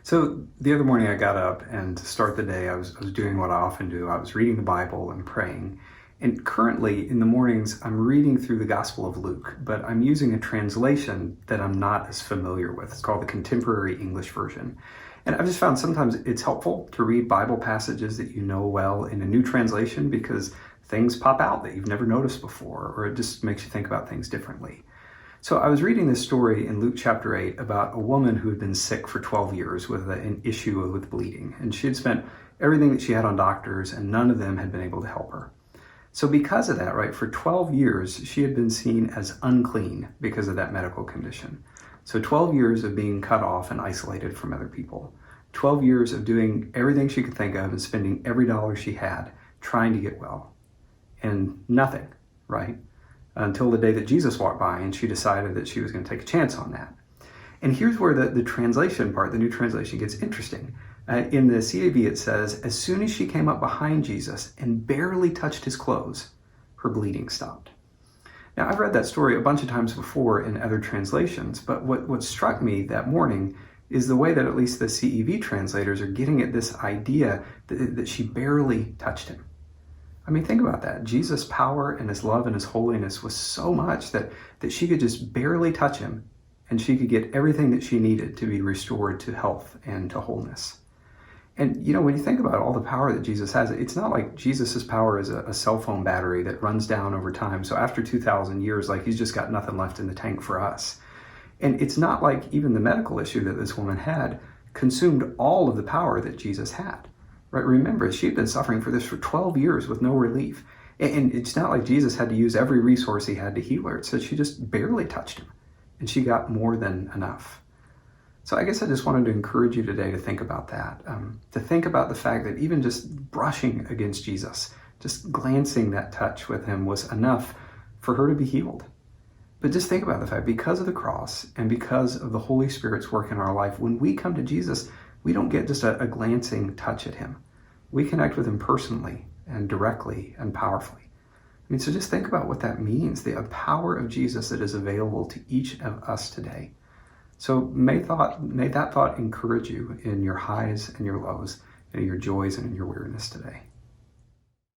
So the other morning I got up, and to start the day I was doing what I often do. I was reading the Bible and praying. And currently in the mornings I'm reading through the Gospel of Luke, but I'm using a translation that I'm not as familiar with. It's called the Contemporary English Version. And I've just found sometimes it's helpful to read Bible passages that you know well in a new translation because things pop out that you've never noticed before, or it just makes you think about things differently. So I was reading this story in Luke chapter 8 about a woman who had been sick for 12 years with an issue with bleeding. And she had spent everything that she had on doctors, and none of them had been able to help her. So because of that, right, for 12 years, she had been seen as unclean because of that medical condition. So 12 years of being cut off and isolated from other people. 12 years of doing everything she could think of and spending every dollar she had trying to get well. And nothing, right? Until the day that Jesus walked by and she decided that she was going to take a chance on that. And here's where the translation part, the new translation, gets interesting. In the CAV it says, as soon as she came up behind Jesus and barely touched his clothes, her bleeding stopped. Now, I've read that story a bunch of times before in other translations, but what struck me that morning is the way that at least the CEV translators are getting at this idea that she barely touched him. I mean, think about that. Jesus' power and his love and his holiness was so much that she could just barely touch him, and she could get everything that she needed to be restored to health and to wholeness. And, when you think about all the power that Jesus has, it's not like Jesus' power is a cell phone battery that runs down over time. So after 2,000 years, he's just got nothing left in the tank for us. And it's not like even the medical issue that this woman had consumed all of the power that Jesus had. Right? Remember, she had been suffering for this for 12 years with no relief. And it's not like Jesus had to use every resource he had to heal her. It said she just barely touched him, and she got more than enough. So I guess I just wanted to encourage you today to think about that, to think about the fact that even just brushing against Jesus, just glancing that touch with him was enough for her to be healed. But just think about the fact, because of the cross and because of the Holy Spirit's work in our life, when we come to Jesus, we don't get just a glancing touch at him. We connect with him personally and directly and powerfully. So just think about what that means, the power of Jesus that is available to each of us today. So may that thought encourage you in your highs and your lows, and in your joys and in your weariness today.